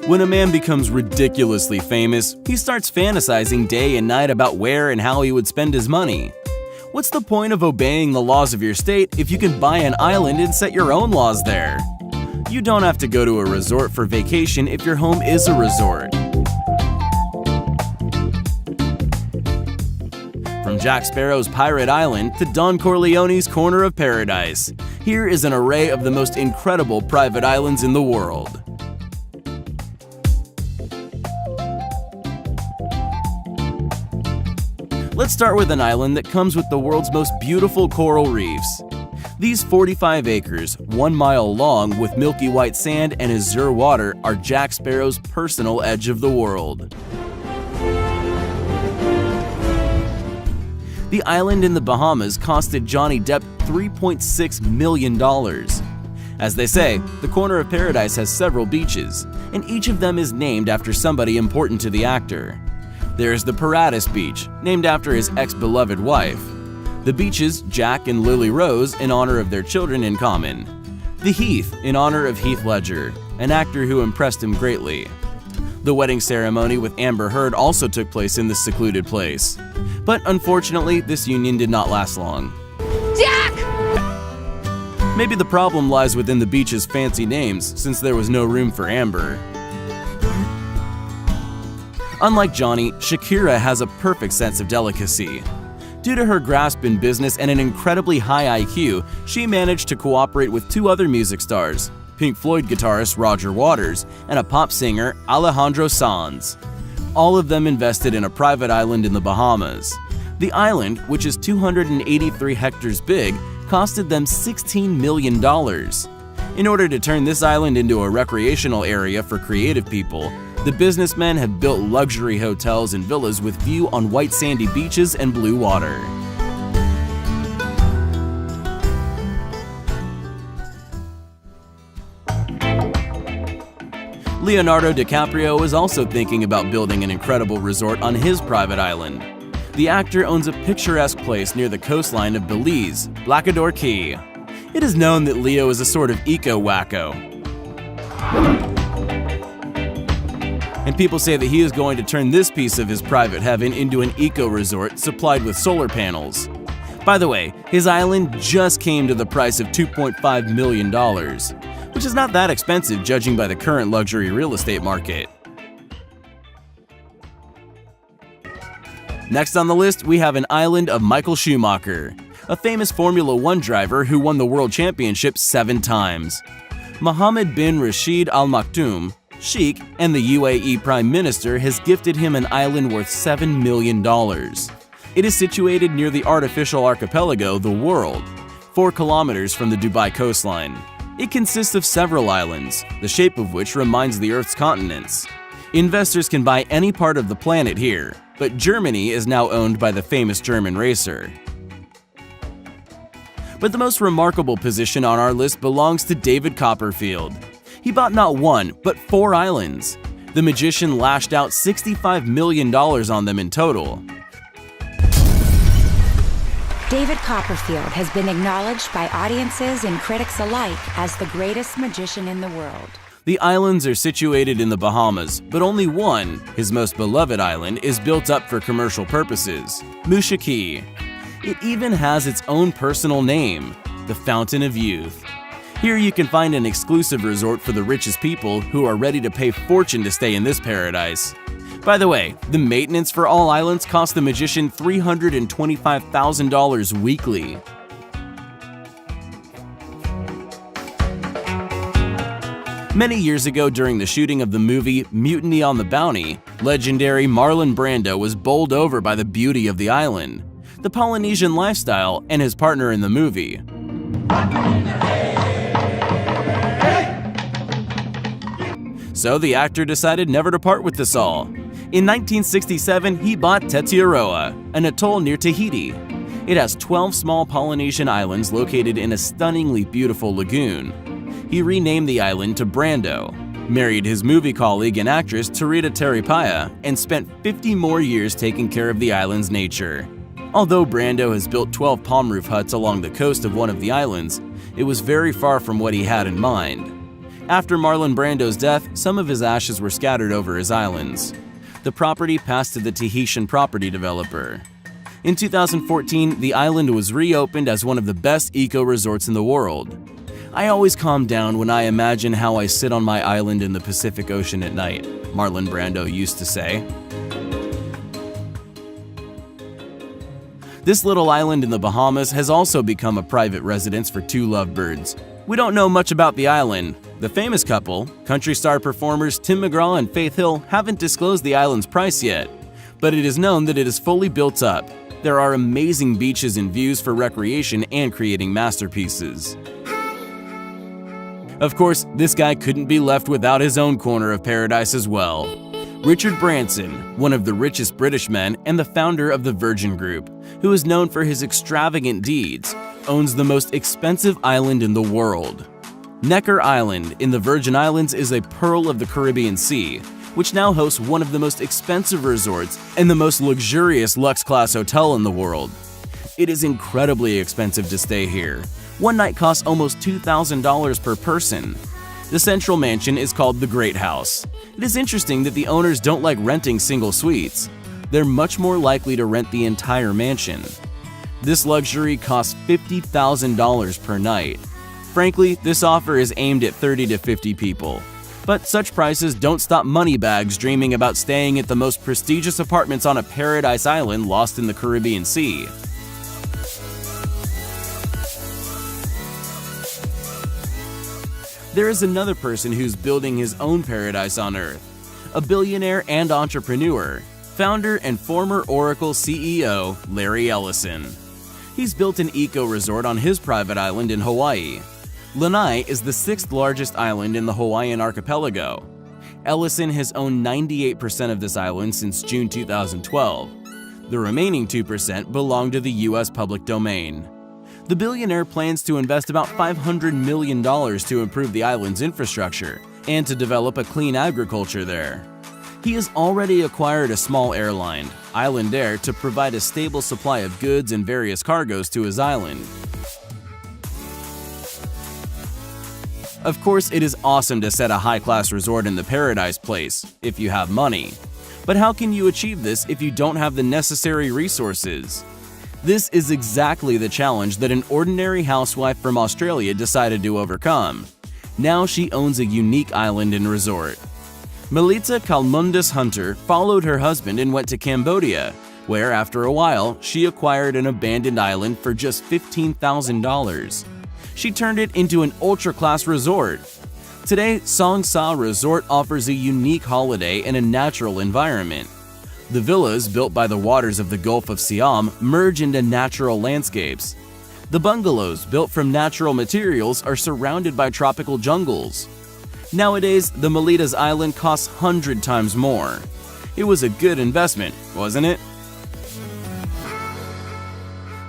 When a man becomes ridiculously famous, he starts fantasizing day and night about where and how he would spend his money. What's the point of obeying the laws of your state if you can buy an island and set your own laws there? You don't have to go to a resort for vacation if your home is a resort. From Jack Sparrow's Pirate Island to Don Corleone's Corner of Paradise, here is an array of the most incredible private islands in the world. Let's start with an island that comes with the world's most beautiful coral reefs. These 45 acres, 1 mile long with milky white sand and azure water are Jack Sparrow's personal edge of the world. The island in the Bahamas costed Johnny Depp $3.6 million. As they say, the Corner of Paradise has several beaches, and each of them is named after somebody important to the actor. There's the Paradis Beach, named after his ex-beloved wife. The beaches Jack and Lily Rose in honor of their children in common. The Heath in honor of Heath Ledger, an actor who impressed him greatly. The wedding ceremony with Amber Heard also took place in this secluded place. But unfortunately, this union did not last long. Jack! Maybe the problem lies within the beach's fancy names, since there was no room for Amber. Unlike Johnny, Shakira has a perfect sense of delicacy. Due to her grasp in business and an incredibly high IQ, she managed to cooperate with 2 other music stars, Pink Floyd guitarist Roger Waters and a pop singer Alejandro Sanz. All of them invested in a private island in the Bahamas. The island, which is 283 hectares big, costed them $16 million. In order to turn this island into a recreational area for creative people, the businessmen have built luxury hotels and villas with view on white sandy beaches and blue water. Leonardo DiCaprio is also thinking about building an incredible resort on his private island. The actor owns a picturesque place near the coastline of Belize, Blacador Key. It is known that Leo is a sort of eco-wacko. And people say that he is going to turn this piece of his private heaven into an eco-resort supplied with solar panels. By the way, his island just came to the price of $2.5 million, which is not that expensive judging by the current luxury real estate market. Next on the list, we have an island of Michael Schumacher, a famous Formula One driver who won the World Championship 7 times. Mohammed bin Rashid Al Maktoum, Sheikh and the UAE Prime Minister has gifted him an island worth $7 million. It is situated near the artificial archipelago The World, 4 kilometers from the Dubai coastline. It consists of several islands, the shape of which reminds the Earth's continents. Investors can buy any part of the planet here, but Germany is now owned by the famous German racer. But the most remarkable position on our list belongs to David Copperfield. He bought not 1, but 4 islands. The magician lashed out $65 million on them in total. David Copperfield has been acknowledged by audiences and critics alike as the greatest magician in the world. The islands are situated in the Bahamas, but only one, his most beloved island, is built up for commercial purposes, Musha Key. It even has its own personal name, the Fountain of Youth. Here you can find an exclusive resort for the richest people who are ready to pay fortune to stay in this paradise. By the way, the maintenance for all islands cost the magician $325,000 weekly. Many years ago during the shooting of the movie Mutiny on the Bounty, legendary Marlon Brando was bowled over by the beauty of the island, the Polynesian lifestyle, and his partner in the movie. So the actor decided never to part with this all. In 1967, he bought Tetiaroa, an atoll near Tahiti. It has 12 small Polynesian islands located in a stunningly beautiful lagoon. He renamed the island to Brando, married his movie colleague and actress Tarita Teripaya, and spent 50 more years taking care of the island's nature. Although Brando has built 12 palm roof huts along the coast of one of the islands, it was very far from what he had in mind. After Marlon Brando's death, some of his ashes were scattered over his islands. The property passed to the Tahitian property developer. In 2014, the island was reopened as one of the best eco-resorts in the world. "I always calm down when I imagine how I sit on my island in the Pacific Ocean at night," Marlon Brando used to say. This little island in the Bahamas has also become a private residence for two lovebirds. We don't know much about the island. The famous couple, country star performers Tim McGraw and Faith Hill, haven't disclosed the island's price yet, but it is known that it is fully built up. There are amazing beaches and views for recreation and creating masterpieces. Of course, this guy couldn't be left without his own corner of paradise as well. Richard Branson, one of the richest British men and the founder of the Virgin Group, who is known for his extravagant deeds, owns the most expensive island in the world. Necker Island in the Virgin Islands is a pearl of the Caribbean Sea, which now hosts one of the most expensive resorts and the most luxurious Lux-class hotel in the world. It is incredibly expensive to stay here. One night costs almost $2,000 per person. The central mansion is called the Great House. It is interesting that the owners don't like renting single suites. They're much more likely to rent the entire mansion. This luxury costs $50,000 per night. Frankly, this offer is aimed at 30 to 50 people. But such prices don't stop moneybags dreaming about staying at the most prestigious apartments on a paradise island lost in the Caribbean Sea. There is another person who's building his own paradise on Earth. A billionaire and entrepreneur, founder and former Oracle CEO Larry Ellison. He's built an eco-resort on his private island in Hawaii. Lanai is the 6th largest island in the Hawaiian archipelago. Ellison has owned 98% of this island since June 2012. The remaining 2% belong to the U.S. public domain. The billionaire plans to invest about $500 million to improve the island's infrastructure and to develop a clean agriculture there. He has already acquired a small airline, Island Air, to provide a stable supply of goods and various cargoes to his island. Of course, it is awesome to set a high-class resort in the Paradise Place, if you have money. But how can you achieve this if you don't have the necessary resources? This is exactly the challenge that an ordinary housewife from Australia decided to overcome. Now she owns a unique island and resort. Melita Kalmundus Hunter followed her husband and went to Cambodia, where after a while, she acquired an abandoned island for just $15,000. She turned it into an ultra-class resort. Today, Song Sa Resort offers a unique holiday in a natural environment. The villas, built by the waters of the Gulf of Siam, merge into natural landscapes. The bungalows, built from natural materials, are surrounded by tropical jungles. Nowadays, the Melita's island costs 100 times more. It was a good investment, wasn't it?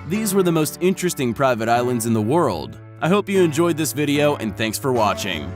These were the most interesting private islands in the world. I hope you enjoyed this video and thanks for watching.